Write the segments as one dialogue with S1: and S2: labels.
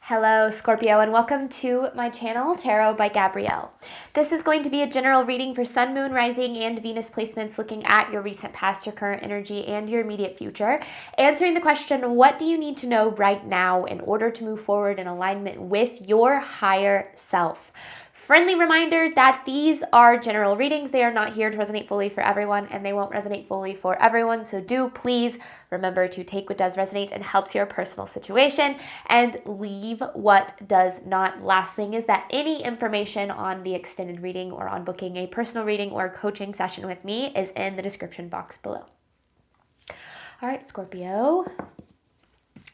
S1: Hello, Scorpio, and welcome to my channel, Tarot by Gabrielle. This is going to be a general reading for Sun, Moon, Rising, and Venus placements looking at your recent past, your current energy, and your immediate future. Answering the question, what do you need to know right now in order to move forward in alignment with your higher self? Friendly reminder that these are general readings. They are not here to resonate fully for everyone, and they won't resonate fully for everyone. So do please remember to take what does resonate and helps your personal situation and leave what does not. Last thing is that any information on the extended reading or on booking a personal reading or coaching session with me is in the description box below. All right, Scorpio,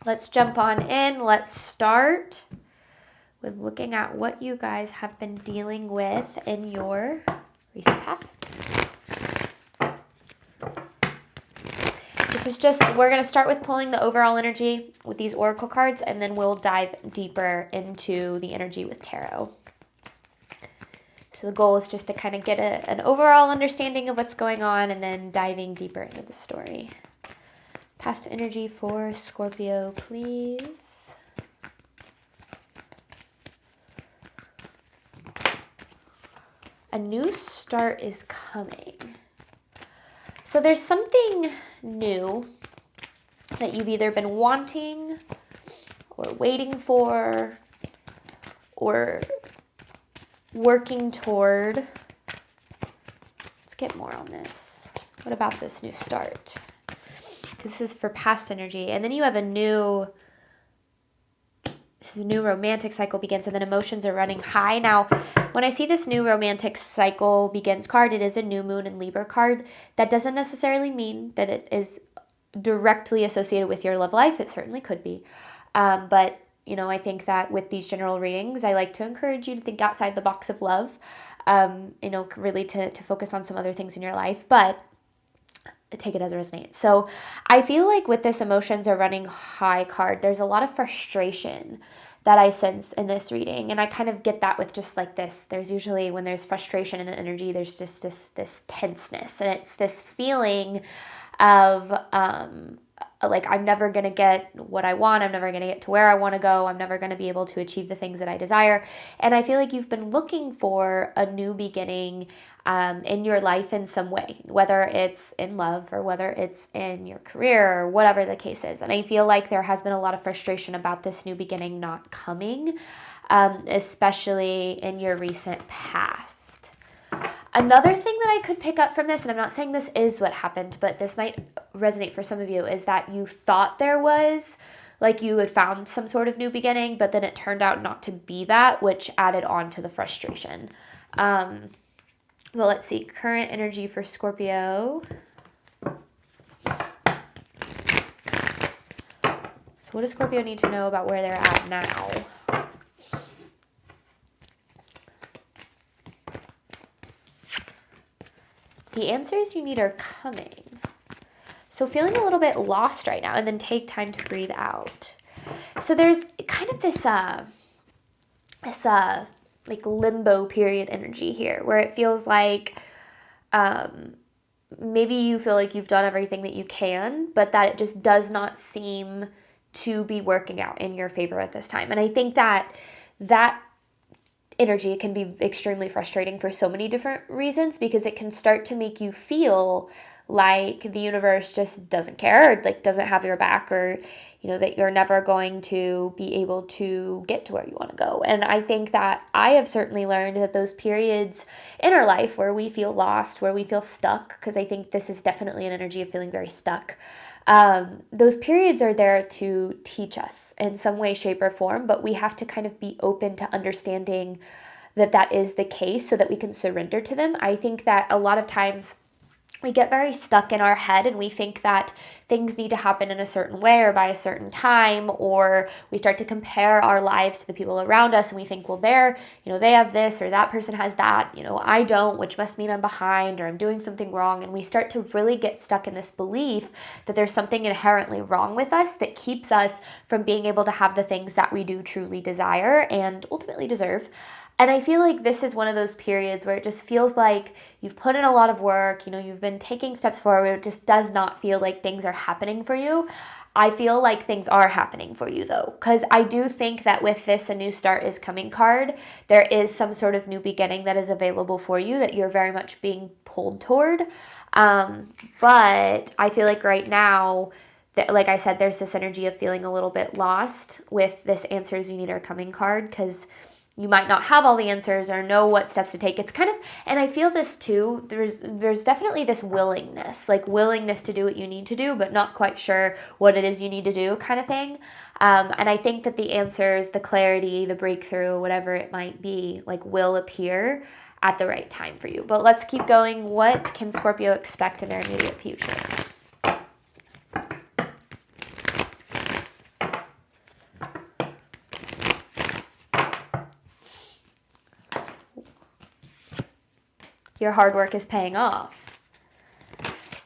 S1: let's jump on in. Let's start with looking at what you guys have been dealing with in your recent past. This is just, we're going to start with pulling the overall energy with these oracle cards, and then we'll dive deeper into the energy with tarot. So the goal is just to kind of get an overall understanding of what's going on and then diving deeper into the story. Past energy for Scorpio, please. A new start is coming. So there's something new that you've either been wanting or waiting for or working toward. Let's get more on this. What about this new start? Because this is for past energy. And then you have a new romantic cycle begins, and then emotions are running high. Now, when I see this new romantic cycle begins card, it is a new moon and Libra card. That doesn't necessarily mean that it is directly associated with your love life. It certainly could be. But, I think that with these general readings, I like to encourage you to think outside the box of love, really to focus on some other things in your life. But take it as it resonates. So I feel like with this emotions are running high card, there's a lot of frustration that I sense in this reading. And I kind of get that with just like this. There's usually, when there's frustration and energy, there's just this tenseness. And it's this feeling of like, I'm never going to get what I want. I'm never going to get to where I want to go. I'm never going to be able to achieve the things that I desire. And I feel like you've been looking for a new beginning in your life in some way, whether it's in love or whether it's in your career or whatever the case is. And I feel like there has been a lot of frustration about this new beginning not coming, especially in your recent past. Another thing that I could pick up from this, and I'm not saying this is what happened, but this might resonate for some of you, is that you thought there was, like you had found some sort of new beginning, but then it turned out not to be that, which added on to the frustration. Well, let's see. Current energy for Scorpio. So what does Scorpio need to know about where they're at now? The answers you need are coming. So feeling a little bit lost right now, and then take time to breathe out. So there's kind of this like limbo period energy here, where it feels like maybe you feel like you've done everything that you can, but that it just does not seem to be working out in your favor at this time. And I think that energy can be extremely frustrating for so many different reasons, because it can start to make you feel like the universe just doesn't care, or like doesn't have your back, or that you're never going to be able to get to where you want to go. And I think that I have certainly learned that those periods in our life where we feel lost, where we feel stuck, because I think this is definitely an energy of feeling very stuck, those periods are there to teach us in some way, shape, or form, but we have to kind of be open to understanding that is the case so that we can surrender to them. I think that a lot of times we get very stuck in our head, and we think that things need to happen in a certain way or by a certain time, or we start to compare our lives to the people around us, and we think, well, they have this, or that person has that, I don't, which must mean I'm behind, or I'm doing something wrong. And we start to really get stuck in this belief that there's something inherently wrong with us that keeps us from being able to have the things that we do truly desire and ultimately deserve. And I feel like this is one of those periods where it just feels like you've put in a lot of work, you've been taking steps forward, it just does not feel like things are happening for you. I feel like things are happening for you though, because I do think that with this A New Start Is Coming card, there is some sort of new beginning that is available for you that you're very much being pulled toward. But I feel like right now, that, like I said, there's this energy of feeling a little bit lost with this Answers You Need Are Coming card, because you might not have all the answers or know what steps to take. It's kind of, and I feel this too, there's definitely this willingness to do what you need to do, but not quite sure what it is you need to do kind of thing. And I think that the answers, the clarity, the breakthrough, whatever it might be, like will appear at the right time for you. But let's keep going. What can Scorpio expect in their immediate future? Your hard work is paying off.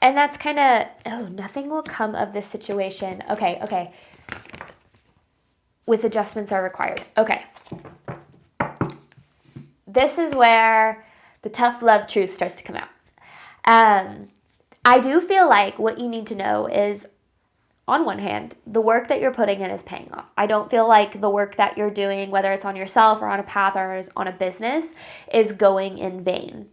S1: And that's kind of, oh, nothing will come of this situation. Okay. With adjustments are required. Okay. This is where the tough love truth starts to come out. I do feel like what you need to know is, on one hand, the work that you're putting in is paying off. I don't feel like the work that you're doing, whether it's on yourself or on a path or on a business, is going in vain.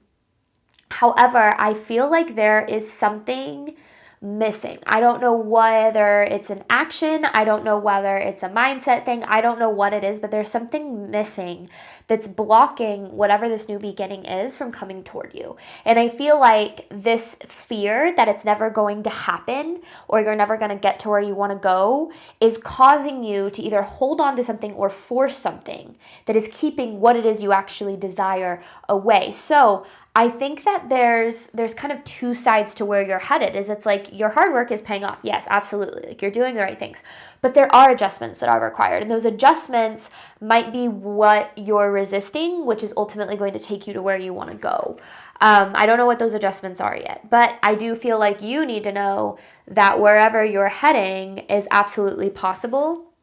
S1: However, I feel like there is something missing. I don't know whether it's an action. I don't know whether it's a mindset thing. I don't know what it is, but there's something missing that's blocking whatever this new beginning is from coming toward you. And I feel like this fear that it's never going to happen or you're never going to get to where you want to go is causing you to either hold on to something or force something that is keeping what it is you actually desire away. So I think that there's kind of two sides to where you're headed. Is it's like your hard work is paying off. Yes, absolutely. Like you're doing the right things. But there are adjustments that are required. And those adjustments might be what you're resisting, which is ultimately going to take you to where you want to go. I don't know what those adjustments are yet. But I do feel like you need to know that wherever you're heading is absolutely possible.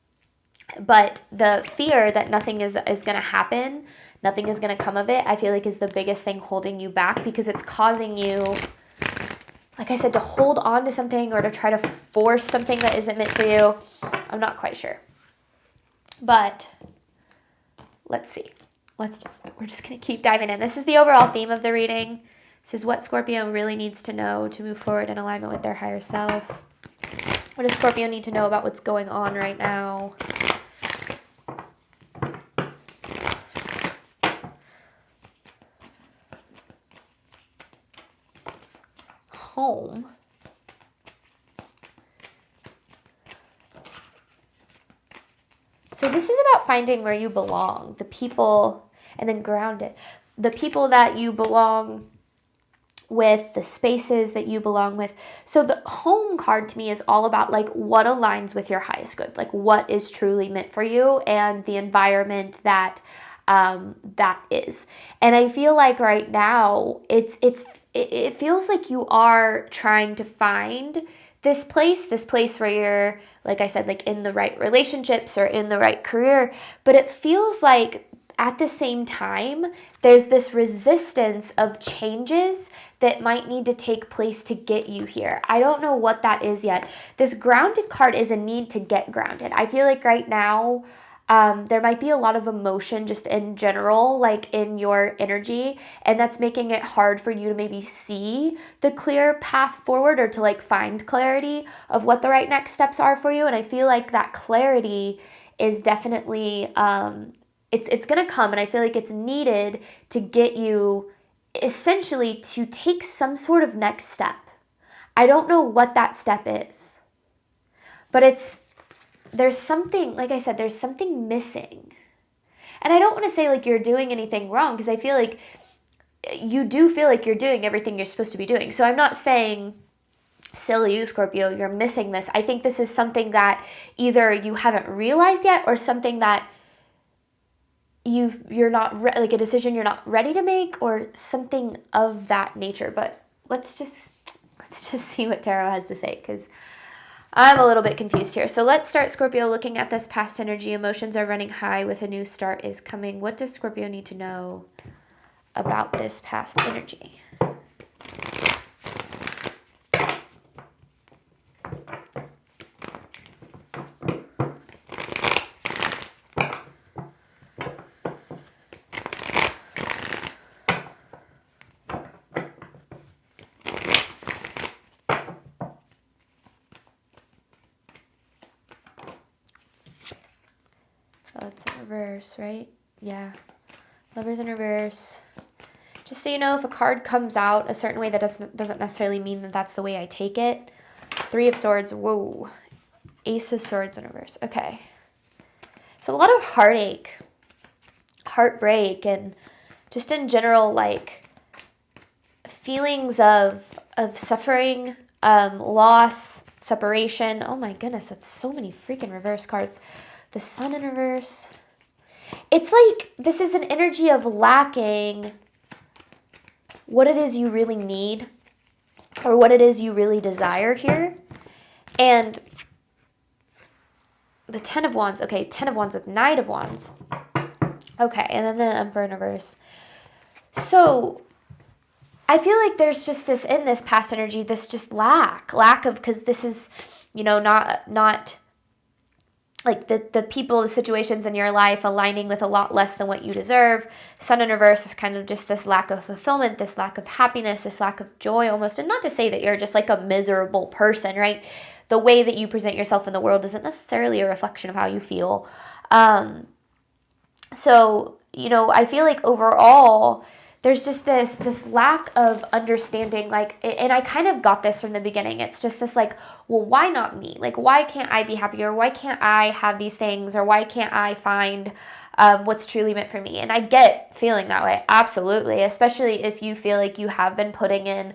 S1: But the fear that nothing is going to happen, nothing is going to come of it, I feel like is the biggest thing holding you back, because it's causing you, like I said, to hold on to something or to try to force something that isn't meant for you. I'm not quite sure. But let's see. We're just going to keep diving in. This is the overall theme of the reading. This is what Scorpio really needs to know to move forward in alignment with their higher self. What does Scorpio need to know about what's going on right now? Home. So this is about finding where you belong, the people, and then grounded. The people that you belong with, the spaces that you belong with. So the home card to me is all about like what aligns with your highest good, like what is truly meant for you and the environment that that is. And I feel like right now it feels like you are trying to find this place where you're, like I said, like in the right relationships or in the right career, but it feels like at the same time there's this resistance of changes that might need to take place to get you here. I don't know what that is yet. This grounded card is a need to get grounded. I feel like right now there might be a lot of emotion just in general, like in your energy, and that's making it hard for you to maybe see the clear path forward or to like find clarity of what the right next steps are for you. And I feel like that clarity is definitely, it's going to come, and I feel like it's needed to get you essentially to take some sort of next step. I don't know what that step is, but there's something, like I said, there's something missing. And I don't want to say like you're doing anything wrong, because I feel like you do feel like you're doing everything you're supposed to be doing. So I'm not saying, silly you, Scorpio, you're missing this. I think this is something that either you haven't realized yet or something that you're not, like a decision you're not ready to make or something of that nature. But let's just see what Tarot has to say, because I'm a little bit confused here. So let's start, Scorpio, looking at this past energy. Emotions are running high with a new start is coming. What does Scorpio need to know about this past energy? Oh, it's in reverse, right? Yeah. Lovers in reverse. Just so you know, if a card comes out a certain way, that doesn't necessarily mean that that's the way I take it. Three of Swords. Whoa. Ace of Swords in reverse. Okay. So a lot of heartache, heartbreak, and just in general, like, feelings of suffering, loss, separation. Oh my goodness, that's so many freaking reverse cards. The Sun in reverse. It's like this is an energy of lacking what it is you really need or what it is you really desire here. And the Ten of Wands. Okay, Ten of Wands with Knight of Wands. Okay, and then the Emperor in reverse. So I feel like there's just this, in this past energy, this just lack of, because this is, you know, not like the people, the situations in your life aligning with a lot less than what you deserve. Sun in reverse is kind of just this lack of fulfillment, this lack of happiness, this lack of joy almost. And not to say that you're just like a miserable person, right? The way that you present yourself in the world isn't necessarily a reflection of how you feel. So, you know, I feel like overall, there's just this lack of understanding, like, and I kind of got this from the beginning. It's just this like, well, why not me? Like, why can't I be happier? Why can't I have these things? Or why can't I find what's truly meant for me? And I get feeling that way, absolutely, especially if you feel like you have been putting in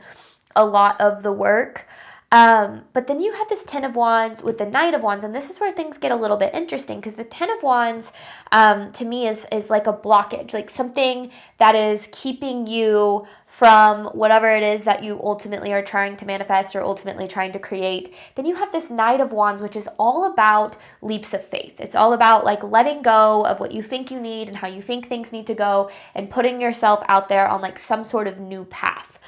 S1: a lot of the work. But then you have this Ten of Wands with the Knight of Wands, and this is where things get a little bit interesting, because the Ten of Wands, to me, is like a blockage, like something that is keeping you from whatever it is that you ultimately are trying to manifest or ultimately trying to create. Then you have this Knight of Wands, which is all about leaps of faith. It's all about like letting go of what you think you need and how you think things need to go, and putting yourself out there on like some sort of new path.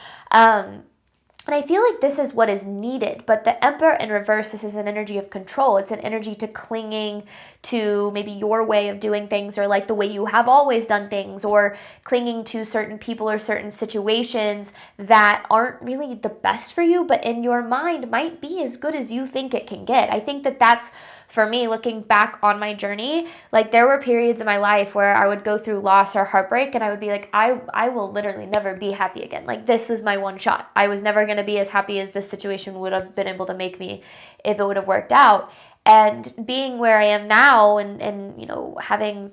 S1: And I feel like this is what is needed. But the Emperor in reverse, this is an energy of control. It's an energy to clinging to maybe your way of doing things, or like the way you have always done things, or clinging to certain people or certain situations that aren't really the best for you, but in your mind might be as good as you think it can get. I think that that's, for me, looking back on my journey, like there were periods in my life where I would go through loss or heartbreak, and I would be like, I will literally never be happy again. Like, this was my one shot. I was never going to be as happy as this situation would have been able to make me if it would have worked out. And being where I am now, and you know, having,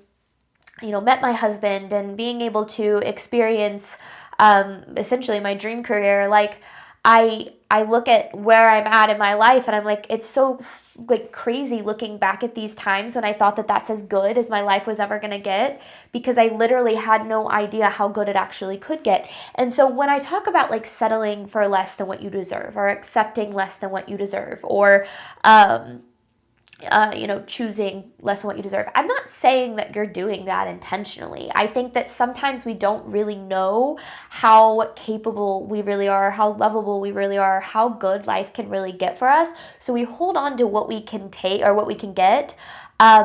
S1: you know, met my husband and being able to experience essentially my dream career, like I look at where I'm at in my life, and I'm like, it's so like crazy looking back at these times when I thought that that's as good as my life was ever going to get, because I literally had no idea how good it actually could get. And so when I talk about like settling for less than what you deserve, or accepting less than what you deserve, or you know, choosing less than what you deserve, I'm not saying that you're doing that intentionally. I think that sometimes we don't really know how capable we really are, how lovable we really are, how good life can really get for us. So we hold on to what we can take or what we can get,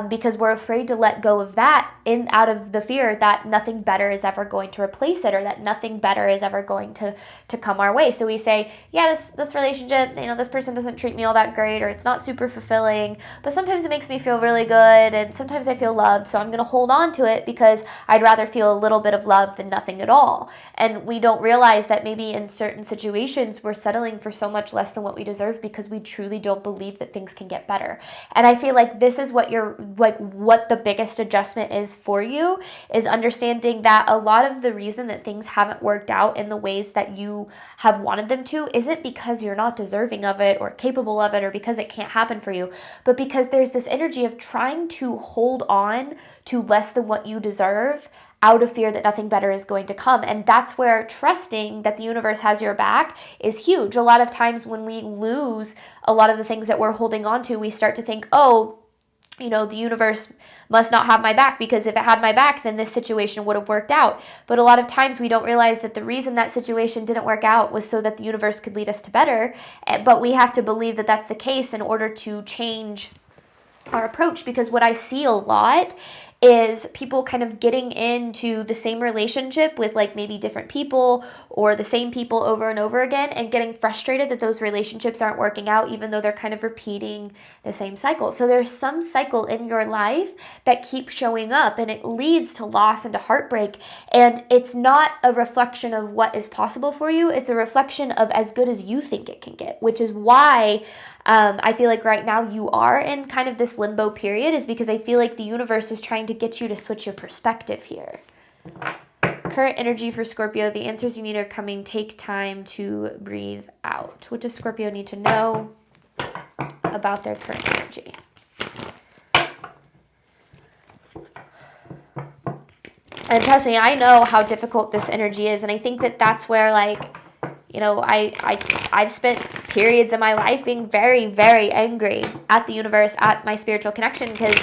S1: because we're afraid to let go of that, out of the fear that nothing better is ever going to replace it, or that nothing better is ever going to come our way. So we say, yeah, this relationship, you know, this person doesn't treat me all that great, or it's not super fulfilling, but sometimes it makes me feel really good, and sometimes I feel loved, so I'm going to hold on to it because I'd rather feel a little bit of love than nothing at all. And we don't realize that maybe in certain situations we're settling for so much less than what we deserve because we truly don't believe that things can get better. And I feel like this is what what the biggest adjustment is for you, is understanding that a lot of the reason that things haven't worked out in the ways that you have wanted them to isn't because you're not deserving of it or capable of it, or because it can't happen for you, but because there's this energy of trying to hold on to less than what you deserve out of fear that nothing better is going to come. And that's where trusting that the universe has your back is huge. A lot of times when we lose a lot of the things that we're holding on to, we start to think, oh, you know, the universe must not have my back, because if it had my back, then this situation would have worked out. But a lot of times we don't realize that the reason that situation didn't work out was so that the universe could lead us to better. But we have to believe that that's the case in order to change our approach. Because what I see a lot is people kind of getting into the same relationship with like maybe different people or the same people over and over again, and getting frustrated that those relationships aren't working out, even though they're kind of repeating the same cycle. So there's some cycle in your life that keeps showing up, and it leads to loss and to heartbreak. And it's not a reflection of what is possible for you. It's a reflection of as good as you think it can get, which is why I feel like right now you are in kind of this limbo period, is because I feel like the universe is trying to get you to switch your perspective here. Current energy for Scorpio. The answers you need are coming. Take time to breathe out. What does Scorpio need to know about their current energy? And trust me, I know how difficult this energy is. And I think that that's where, like, you know, I've spent periods in my life being very, very angry at the universe, at my spiritual connection, because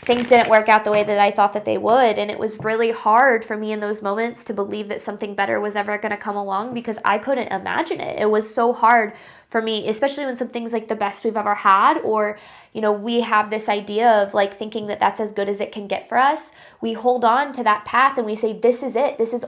S1: things didn't work out the way that I thought that they would. And it was really hard for me in those moments to believe that something better was ever going to come along, because I couldn't imagine it. It was so hard for me, especially when something's like the best we've ever had, or, you know, we have this idea of like thinking that that's as good as it can get for us. We hold on to that path and we say, this is it. This is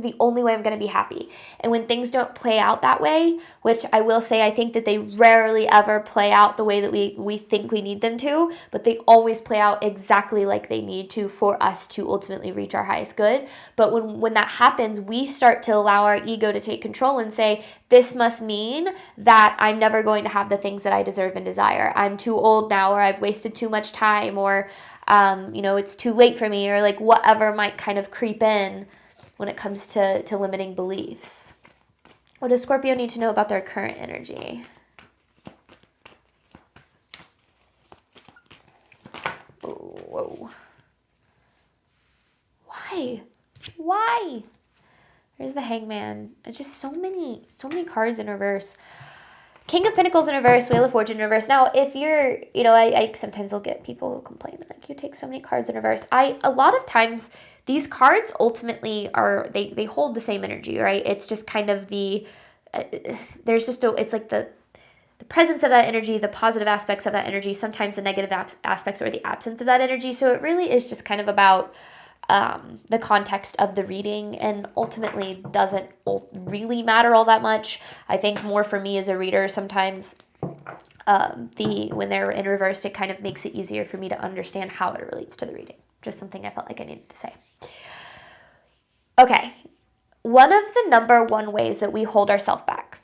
S1: the only way I'm going to be happy. And when things don't play out that way, which I will say, I think that they rarely ever play out the way that we think we need them to, but they always play out exactly like they need to for us to ultimately reach our highest good. But when that happens, we start to allow our ego to take control and say, this must mean that I'm never going to have the things that I deserve and desire. I'm too old now, or I've wasted too much time, or, you know, it's too late for me, or like whatever might kind of creep in when it comes to limiting beliefs. What does Scorpio need to know about their current energy? Oh, whoa. Why? There's the Hangman. It's just so many cards in reverse. King of Pentacles in reverse, Wheel of Fortune in reverse. Now, if you're, you know, I sometimes will get people who complain that like you take so many cards in reverse. A lot of times these cards ultimately are, they hold the same energy, right? It's just kind of the, it's like the presence of that energy, the positive aspects of that energy, sometimes the negative aspects or the absence of that energy. So it really is just kind of about the context of the reading, and ultimately doesn't really matter all that much. I think more for me as a reader, sometimes when they're in reverse, it kind of makes it easier for me to understand how it relates to the reading. Just something I felt like I needed to say. Okay, one of the number one ways that we hold ourselves back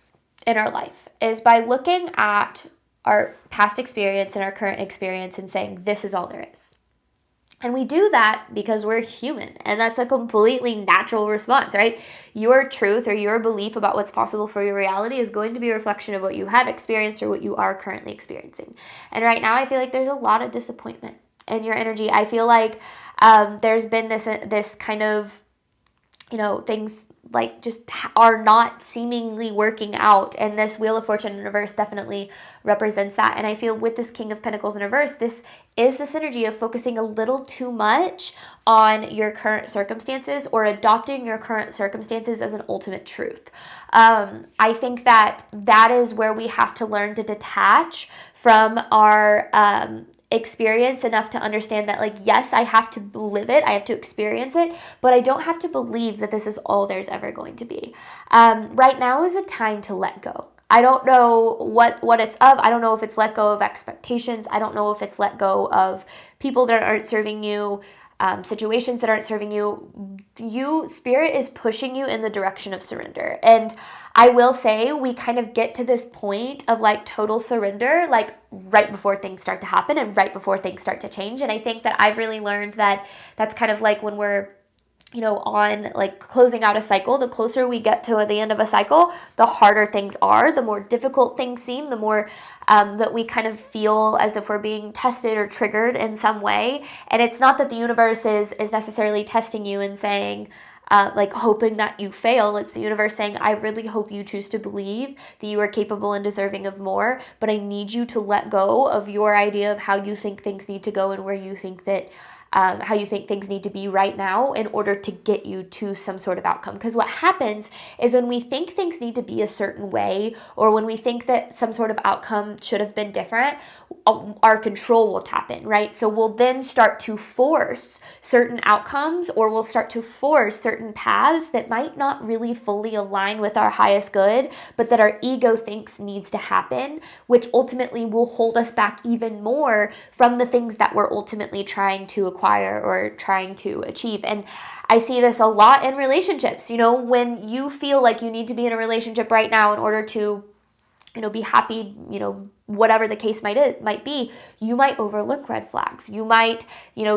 S1: in our life is by looking at our past experience and our current experience and saying, this is all there is. And we do that because we're human, and that's a completely natural response, right? Your truth or your belief about what's possible for your reality is going to be a reflection of what you have experienced or what you are currently experiencing. And right now, I feel like there's a lot of disappointment in your energy. I feel like there's been this kind of, you know, things like just are not seemingly working out. And this Wheel of Fortune in reverse definitely represents that. And I feel with this King of Pentacles in reverse, this is this energy of focusing a little too much on your current circumstances, or adopting your current circumstances as an ultimate truth. I think that is where we have to learn to detach from our experience enough to understand that, like, yes, I have to live it, I have to experience it, but I don't have to believe that this is all there's ever going to be. Right now is a time to let go. I don't know what it's of. I don't know if it's let go of expectations. I don't know if it's let go of people that aren't serving you, situations that aren't serving you. Spirit is pushing you in the direction of surrender. And I will say we kind of get to this point of like total surrender, like right before things start to happen and right before things start to change. And I think that I've really learned that that's kind of like when we're, you know, on like closing out a cycle. The closer we get to the end of a cycle, the harder things are, the more difficult things seem, the more that we kind of feel as if we're being tested or triggered in some way. And it's not that the universe is necessarily testing you and saying, like hoping that you fail. It's the universe saying, I really hope you choose to believe that you are capable and deserving of more, but I need you to let go of your idea of how you think things need to go and where you think that how you think things need to be right now in order to get you to some sort of outcome. Because what happens is when we think things need to be a certain way, or when we think that some sort of outcome should have been different, our control will tap in, right? So we'll then start to force certain outcomes, or we'll start to force certain paths that might not really fully align with our highest good, but that our ego thinks needs to happen, which ultimately will hold us back even more from the things that we're ultimately trying to acquire or trying to achieve. And I see this a lot in relationships. When you feel like you need to be in a relationship right now in order to be happy, whatever the case might be, you might overlook red flags. You might,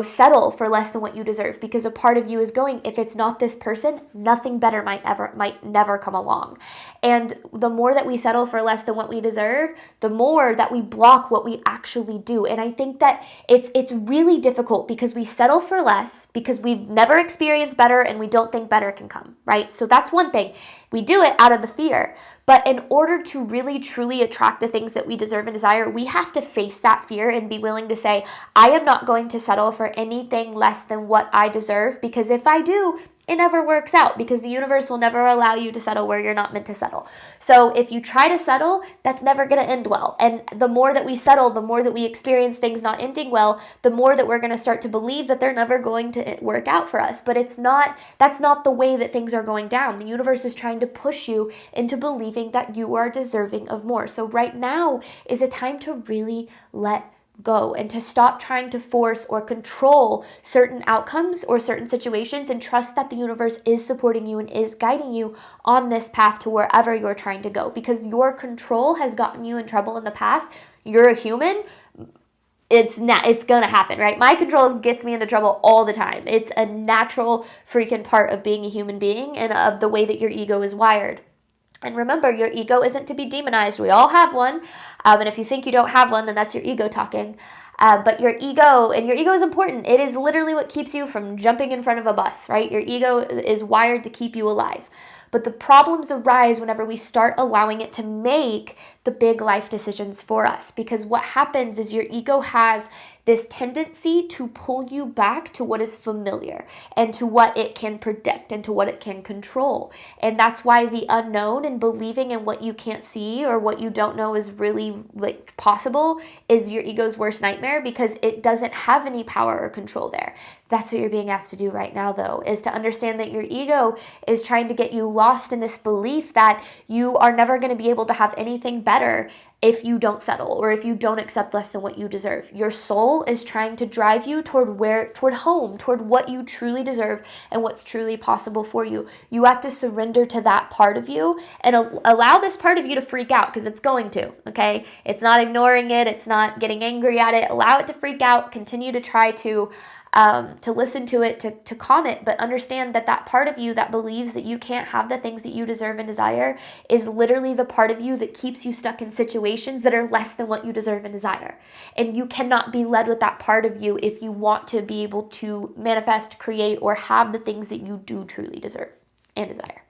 S1: settle for less than what you deserve, because a part of you is going, if it's not this person, nothing better might never come along. And the more that we settle for less than what we deserve, the more that we block what we actually do. And I think that it's really difficult because we settle for less because we've never experienced better and we don't think better can come, right? So that's one thing. We do it out of the fear. But in order to really, truly attract the things that we deserve and desire, we have to face that fear and be willing to say, I am not going to settle for anything less than what I deserve, because if I do, it never works out, because the universe will never allow you to settle where you're not meant to settle. So if you try to settle, that's never going to end well. And the more that we settle, the more that we experience things not ending well, the more that we're going to start to believe that they're never going to work out for us. But that's not the way that things are going down. The universe is trying to push you into believing that you are deserving of more. So right now is a time to really let go and to stop trying to force or control certain outcomes or certain situations, and trust that the universe is supporting you and is guiding you on this path to wherever you're trying to go. Because your control has gotten you in trouble in the past. You're a human. It's gonna happen, right? My control gets me into trouble all the time. It's a natural freaking part of being a human being and of the way that your ego is wired. And remember, your ego isn't to be demonized. We all have one. And if you think you don't have one, then that's your ego talking. But your ego is important. It is literally what keeps you from jumping in front of a bus, right? Your ego is wired to keep you alive. But the problems arise whenever we start allowing it to make the big life decisions for us. Because what happens is your ego has this tendency to pull you back to what is familiar and to what it can predict and to what it can control. And that's why the unknown and believing in what you can't see or what you don't know is really possible is your ego's worst nightmare, because it doesn't have any power or control there. That's what you're being asked to do right now, though, is to understand that your ego is trying to get you lost in this belief that you are never going to be able to have anything better if you don't settle or if you don't accept less than what you deserve. Your soul is trying to drive you toward home, toward what you truly deserve and what's truly possible for you. You have to surrender to that part of you and allow this part of you to freak out, because it's going to, okay? It's not ignoring it. It's not getting angry at it. Allow it to freak out. Continue to try to listen to it, to calm it, but understand that that part of you that believes that you can't have the things that you deserve and desire is literally the part of you that keeps you stuck in situations that are less than what you deserve and desire. And you cannot be led with that part of you if you want to be able to manifest, create, or have the things that you do truly deserve and desire.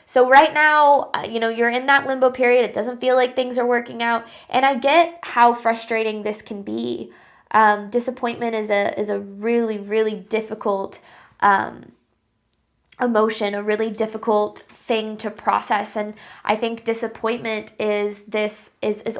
S1: So right now, you're in that limbo period. It doesn't feel like things are working out. And I get how frustrating this can be. Disappointment is a really, really difficult emotion, a really difficult thing to process. And I think disappointment is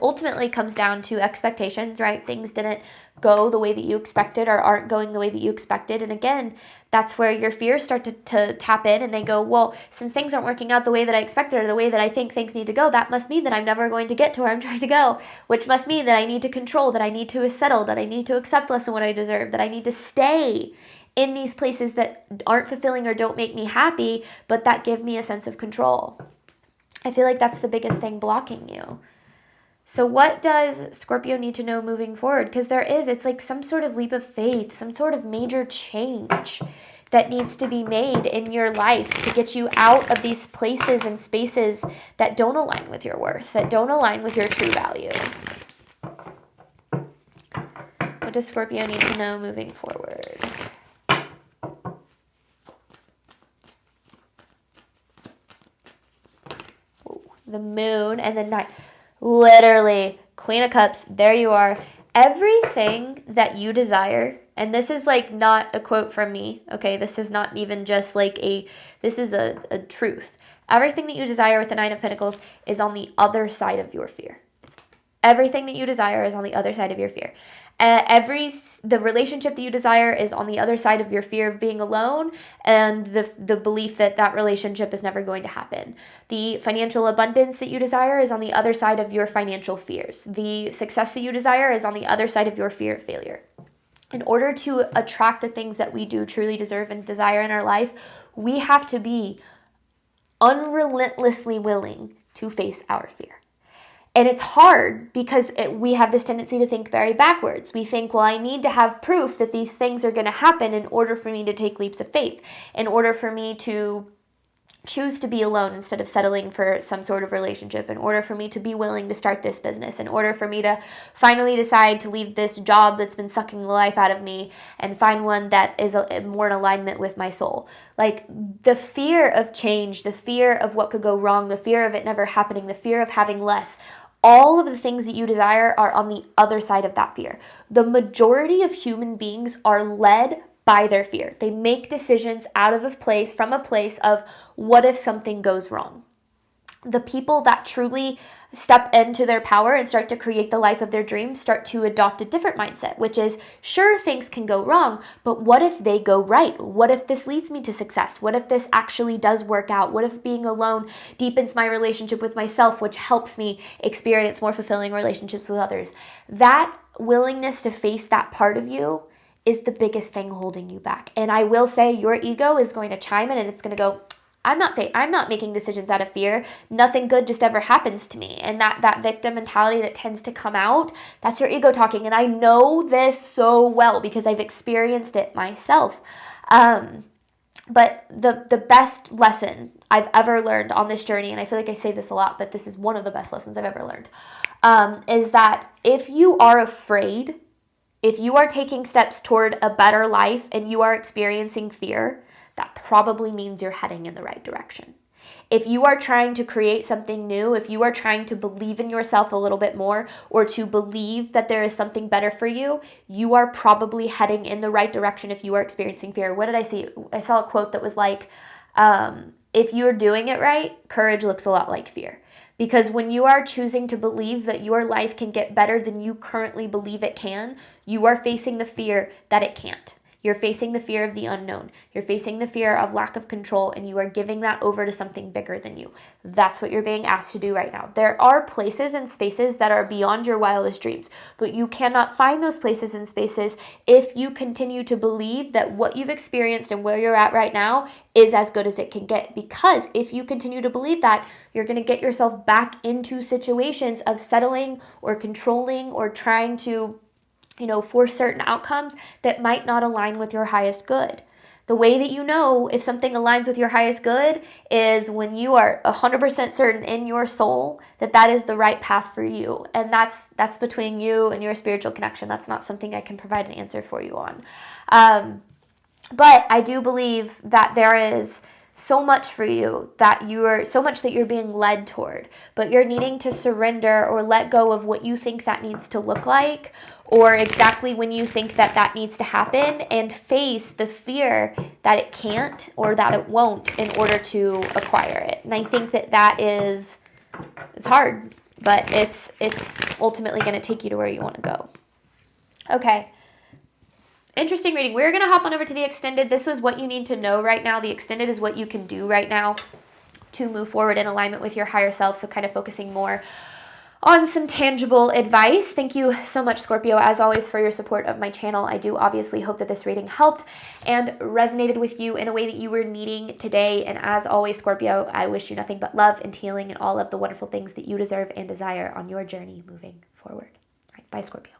S1: ultimately comes down to expectations, right? Things didn't go the way that you expected or aren't going the way that you expected. And again, that's where your fears start to tap in, and they go, well, since things aren't working out the way that I expected or the way that I think things need to go, that must mean that I'm never going to get to where I'm trying to go, which must mean that I need to control, that I need to settle, that I need to accept less than what I deserve, that I need to stay in these places that aren't fulfilling or don't make me happy, but that give me a sense of control. I feel like that's the biggest thing blocking you. So what does Scorpio need to know moving forward? Because it's like some sort of leap of faith, some sort of major change that needs to be made in your life to get you out of these places and spaces that don't align with your worth, that don't align with your true value. What does Scorpio need to know moving forward? The moon and the night. Literally, Queen of Cups, there you are. Everything that you desire And this is like not a quote from me, okay? This is not even just like this is a truth. Everything that you desire with the Nine of Pentacles is on the other side of your fear. Everything that you desire is on the other side of your fear. The relationship that you desire is on the other side of your fear of being alone and the belief that that relationship is never going to happen. The financial abundance that you desire is on the other side of your financial fears. The success that you desire is on the other side of your fear of failure. In order to attract the things that we do truly deserve and desire in our life, we have to be unrelentlessly willing to face our fear. And it's hard because we have this tendency to think very backwards. We think, well, I need to have proof that these things are going to happen in order for me to take leaps of faith, in order for me to choose to be alone instead of settling for some sort of relationship, in order for me to be willing to start this business, in order for me to finally decide to leave this job that's been sucking the life out of me and find one that is more in alignment with my soul. Like the fear of change, the fear of what could go wrong, the fear of it never happening, the fear of having less, all of the things that you desire are on the other side of that fear. The majority of human beings are led by their fear. They make decisions from a place of what if something goes wrong. The people that truly step into their power and start to create the life of their dreams start to adopt a different mindset, which is, sure, things can go wrong, but what if they go right? What if this leads me to success? What if this actually does work out? What if being alone deepens my relationship with myself, which helps me experience more fulfilling relationships with others? That willingness to face that part of you is the biggest thing holding you back. And I will say your ego is going to chime in and it's going to go, I'm not making decisions out of fear. Nothing good just ever happens to me. And that victim mentality that tends to come out, that's your ego talking. And I know this so well because I've experienced it myself. But the best lesson I've ever learned on this journey, and I feel like I say this a lot, but this is one of the best lessons I've ever learned, is that if you are afraid, if you are taking steps toward a better life and you are experiencing fear, that probably means you're heading in the right direction. If you are trying to create something new, if you are trying to believe in yourself a little bit more or to believe that there is something better for you, you are probably heading in the right direction if you are experiencing fear. What did I see? I saw a quote that was like, if you're doing it right, courage looks a lot like fear. Because when you are choosing to believe that your life can get better than you currently believe it can, you are facing the fear that it can't. You're facing the fear of the unknown. You're facing the fear of lack of control, and you are giving that over to something bigger than you. That's what you're being asked to do right now. There are places and spaces that are beyond your wildest dreams, but you cannot find those places and spaces if you continue to believe that what you've experienced and where you're at right now is as good as it can get. Because if you continue to believe that, you're going to get yourself back into situations of settling or controlling or trying to for certain outcomes that might not align with your highest good. The way that you know if something aligns with your highest good is when you are 100% certain in your soul that that is the right path for you. And that's between you and your spiritual connection. That's not something I can provide an answer for you on. But I do believe that there is so much for you, that you're being led toward, but you're needing to surrender or let go of what you think that needs to look like, or exactly when you think that needs to happen, and face the fear that it can't or that it won't in order to acquire it. And I think it's hard, but it's ultimately going to take you to where you want to go. Okay. Interesting reading. We're going to hop on over to the extended. This was what you need to know right now. The extended is what you can do right now to move forward in alignment with your higher self. So kind of focusing more on some tangible advice. Thank you so much, Scorpio, as always, for your support of my channel. I do obviously hope that this reading helped and resonated with you in a way that you were needing today. And as always, Scorpio, I wish you nothing but love and healing and all of the wonderful things that you deserve and desire on your journey moving forward. All right, bye, Scorpio.